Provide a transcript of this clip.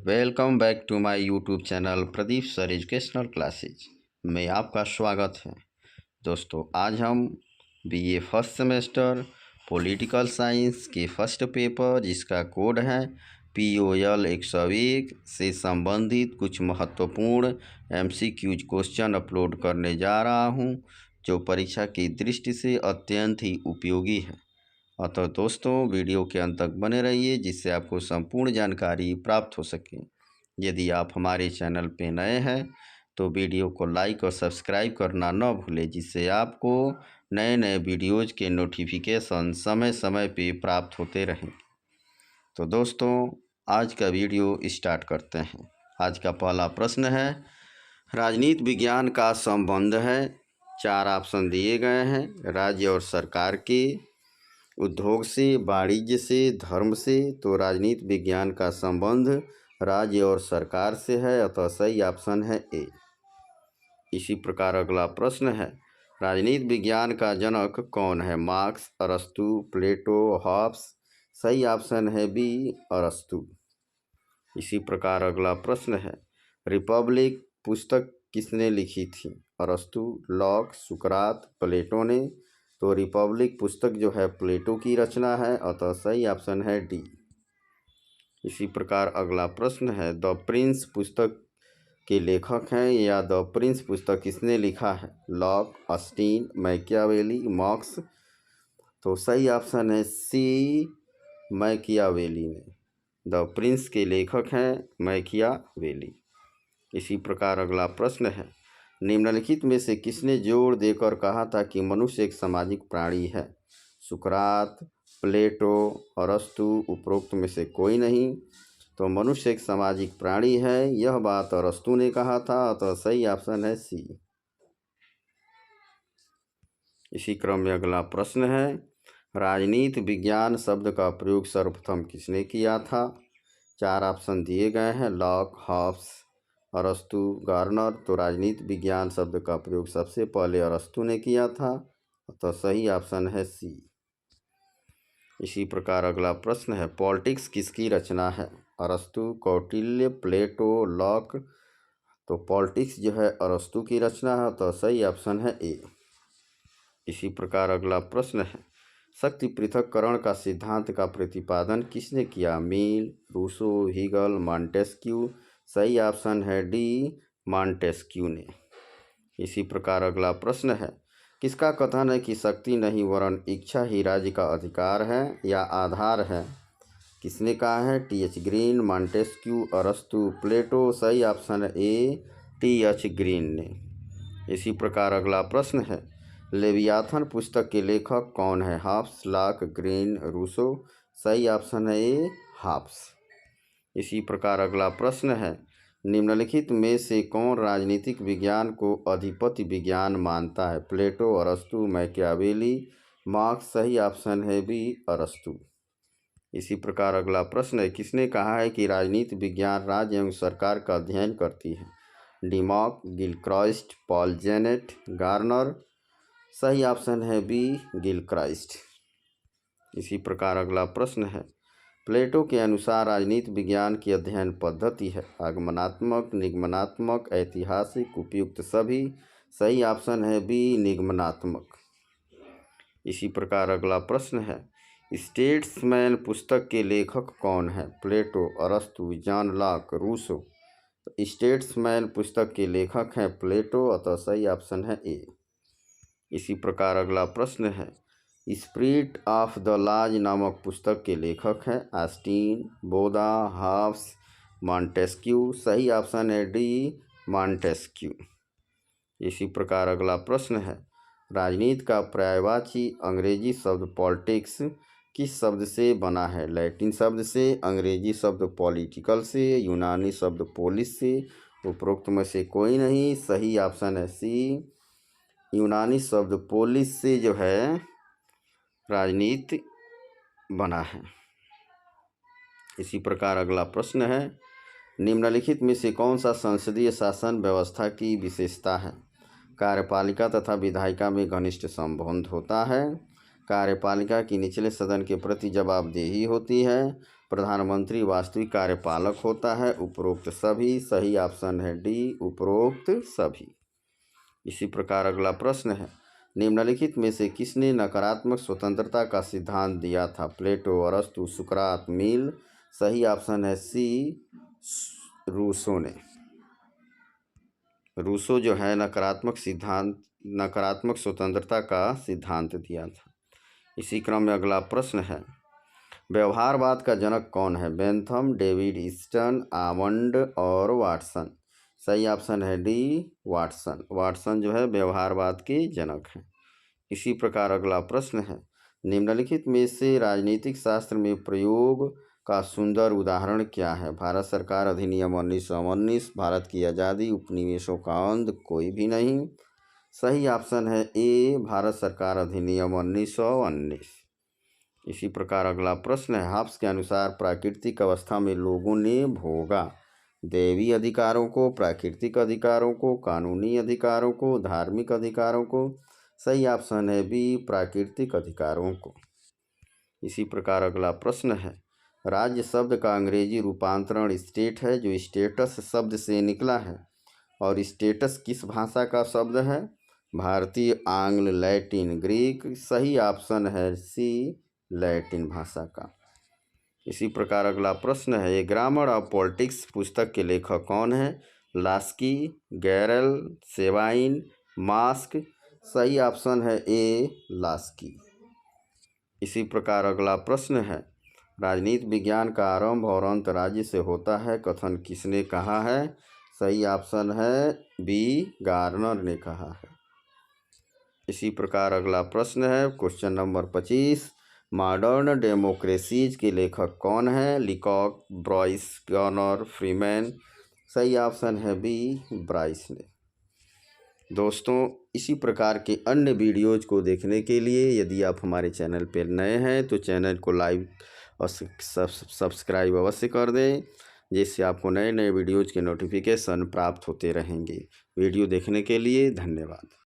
Welcome back to my YouTube channel Pradeep sir educational classes में आपका स्वागत है। दोस्तों, आज हम BA first semester political science के फर्स्ट पेपर जिसका कोड है POL 101 से संबंधित कुछ महत्वपूर्ण MCQ क्वेश्चन अपलोड करने जा रहा हूं, जो परीक्षा की दृष्टि से अत्यंत ही उपयोगी है। अतः दोस्तों, वीडियो के अंत तक बने रहिए जिससे आपको संपूर्ण जानकारी प्राप्त हो सके। यदि आप हमारे चैनल पे नए हैं तो वीडियो को लाइक और सब्सक्राइब करना न भूलें, जिससे आपको नए नए वीडियोज़ के नोटिफिकेशन समय समय पे प्राप्त होते रहें। तो दोस्तों, आज का वीडियो स्टार्ट करते हैं। आज का पहला प्रश्न है, राजनीति विज्ञान का संबंध है। 4 ऑप्शन दिए गए हैं, राज्य और सरकार के, उद्योग से, वाणिज्य से, धर्म से। तो राजनीति विज्ञान का संबंध राज्य और सरकार से है, अतः सही ऑप्शन है ए। इसी प्रकार अगला प्रश्न है, राजनीति विज्ञान का जनक कौन है? मार्क्स, अरस्तु, प्लेटो, हॉब्स। सही ऑप्शन है बी, अरस्तु। इसी प्रकार अगला प्रश्न है, रिपब्लिक पुस्तक किसने लिखी थी? अरस्तु, लॉक, सुकरात, प्लेटो ने। तो रिपब्लिक पुस्तक जो है प्लेटो की रचना है, अतः सही ऑप्शन है डी। इसी प्रकार अगला प्रश्न है, द प्रिंस पुस्तक के लेखक हैं या द प्रिंस पुस्तक किसने लिखा है? Lock, Austin, Machiavelli, marks. तो सही ऑप्शन है सी, मैकियावेली ने। द प्रिंस के लेखक हैं मैकियावेली। इसी प्रकार अगला प्रश्न है, निम्नलिखित में से किसने जोर देकर कहा था कि मनुष्य एक सामाजिक प्राणी है? सुकरात, प्लेटो, अरस्तु, उपरोक्त में से कोई नहीं। तो मनुष्य एक सामाजिक प्राणी है, यह बात अरस्तु ने कहा था, अतः सही ऑप्शन है सी। इसी क्रम में अगला प्रश्न है, राजनीति विज्ञान शब्द का प्रयोग सर्वप्रथम किसने किया था? 4 ऑप्शन दिए गए हैं, लॉक, हॉब्स, अरस्तु, गार्नर। तो राजनीति विज्ञान शब्द का प्रयोग सबसे पहले अरस्तु ने किया था, तो सही ऑप्शन है सी। इसी प्रकार अगला प्रश्न है, पॉलिटिक्स किसकी रचना है? अरस्तु, कौटिल्य, प्लेटो, लॉक। तो पॉलिटिक्स जो है अरस्तु की रचना है, तो सही ऑप्शन है ए। इसी प्रकार अगला प्रश्न है, शक्ति पृथक्करण का सिद्धांत का प्रतिपादन किसने किया? मिल, रूसो, हीगल, मॉन्टेस्क्यू। सही ऑप्शन है डी, मॉन्टेस्क्यू ने। इसी प्रकार अगला प्रश्न है, किसका कथन है कि शक्ति नहीं वरन इच्छा ही राज्य का अधिकार है या आधार है? किसने कहा है? TH ग्रीन, मॉन्टेस्क्यू, अरस्तु, प्लेटो। सही ऑप्शन है ए, TH ग्रीन ने। इसी प्रकार अगला प्रश्न है, लेवियाथन पुस्तक के लेखक कौन है? Hobbes, Locke, Green, Rousseau. सही ऑप्शन है ए, हॉब्स। इसी प्रकार अगला प्रश्न है, निम्नलिखित में से कौन राजनीतिक विज्ञान को अधिपति विज्ञान मानता है? प्लेटो, अरस्तु, मैकियावेली, मार्क्स। सही ऑप्शन है बी, अरस्तु। इसी प्रकार अगला प्रश्न है, किसने कहा है कि राजनीति विज्ञान राज्य एवं सरकार का अध्ययन करती है? डिमॉक, गिलक्राइस्ट, पॉल जेनेट, गार्नर। सही ऑप्शन है बी, गिलक्राइस्ट। इसी प्रकार अगला प्रश्न है, प्लेटो के अनुसार राजनीति विज्ञान की अध्ययन पद्धति है आगमनात्मक, निगमनात्मक, ऐतिहासिक, उपयुक्त सभी। सही ऑप्शन है बी, निगमनात्मक। इसी प्रकार अगला प्रश्न है, स्टेट्समैन पुस्तक के लेखक कौन है? प्लेटो, अरस्तु, जॉन लॉक, रूसो। तो स्टेट्समैन पुस्तक के लेखक हैं प्लेटो, अतः सही ऑप्शन है ए। इसी प्रकार अगला प्रश्न है, स्पिरिट ऑफ द लॉज नामक पुस्तक के लेखक हैं ऑस्टिन, बोदा, हॉब्स, मॉन्टेस्क्यू। सही ऑप्शन है डी, मॉन्टेस्क्यू। इसी प्रकार अगला प्रश्न है, राजनीति का पर्यायवाची अंग्रेजी शब्द पॉलिटिक्स किस शब्द से बना है? लैटिन शब्द से, अंग्रेजी शब्द पॉलिटिकल से, यूनानी शब्द पोलिस से। उपरोक्त में से कोई नहीं। सही ऑप्शन है सी, यूनानी शब्द पोलिस से जो है राजनीति बना है। इसी प्रकार अगला प्रश्न है, निम्नलिखित में से कौन सा संसदीय शासन व्यवस्था की विशेषता है? कार्यपालिका तथा विधायिका में घनिष्ठ संबंध होता है। कार्यपालिका की निचले सदन के प्रति जवाबदेही होती है, प्रधानमंत्री वास्तविक कार्यपालक होता है? उपरोक्त सभी। सही ऑप्शन है डी, उपरोक्त सभी। इसी प्रकार अगला प्रश्न है, निम्नलिखित में से किसने नकारात्मक स्वतंत्रता का सिद्धांत दिया था? प्लेटो, अरस्तु, सुकरात, मिल। सही ऑप्शन है सी, रूसो ने। रूसो जो है नकारात्मक स्वतंत्रता का सिद्धांत दिया था। इसी क्रम में अगला प्रश्न है, व्यवहारवाद का जनक कौन है? बेंथम, डेविड ईस्टन, आमंड और वाटसन। सही ऑप्शन है डी, वाटसन। वाटसन जो है व्यवहारवाद के जनक हैं। इसी प्रकार अगला प्रश्न है, निम्नलिखित में से राजनीतिक शास्त्र में प्रयोग का सुंदर उदाहरण क्या है? भारत सरकार अधिनियम 1919, भारत की आज़ादी, उपनिवेशों का अंत, कोई भी नहीं। सही ऑप्शन है ए, भारत सरकार अधिनियम 1919। इसी प्रकार अगला प्रश्न है, हॉब्स के अनुसार प्राकृतिक अवस्था में लोगों ने भोगा दैवी अधिकारों को, प्राकृतिक अधिकारों को, कानूनी अधिकारों को, धार्मिक अधिकारों को। सही ऑप्शन है बी, प्राकृतिक अधिकारों को। इसी प्रकार अगला प्रश्न है, राज्य शब्द का अंग्रेजी रूपांतरण स्टेट है, जो स्टेटस शब्द से निकला है। और स्टेटस किस भाषा का शब्द है? भारतीय, आंग्ल, लैटिन, ग्रीक। सही ऑप्शन है सी, लैटिन भाषा का। इसी प्रकार अगला प्रश्न है, ए ग्रामर ऑफ पॉलिटिक्स पुस्तक के लेखक कौन है? लास्की, गैरल, सेवाइन, मास्क। सही ऑप्शन है ए, लास्की। इसी प्रकार अगला प्रश्न है, राजनीति विज्ञान का आरंभ और अंत राज्य से होता है, कथन किसने कहा है? सही ऑप्शन है बी, गार्नर ने कहा है। इसी प्रकार अगला प्रश्न है, क्वेश्चन नंबर 25, मॉडर्न डेमोक्रेसीज के लेखक कौन है? Leacock, Bryce, Gorner, Freeman. सही ऑप्शन है बी, ब्राइस ने। दोस्तों, इसी प्रकार के अन्य वीडियोज़ को देखने के लिए यदि आप हमारे चैनल पर नए हैं तो चैनल को लाइक और सब्सक्राइब अवश्य कर दें, जिससे आपको नए नए वीडियोज़ के नोटिफिकेशन प्राप्त होते रहेंगे। वीडियो देखने के लिए धन्यवाद।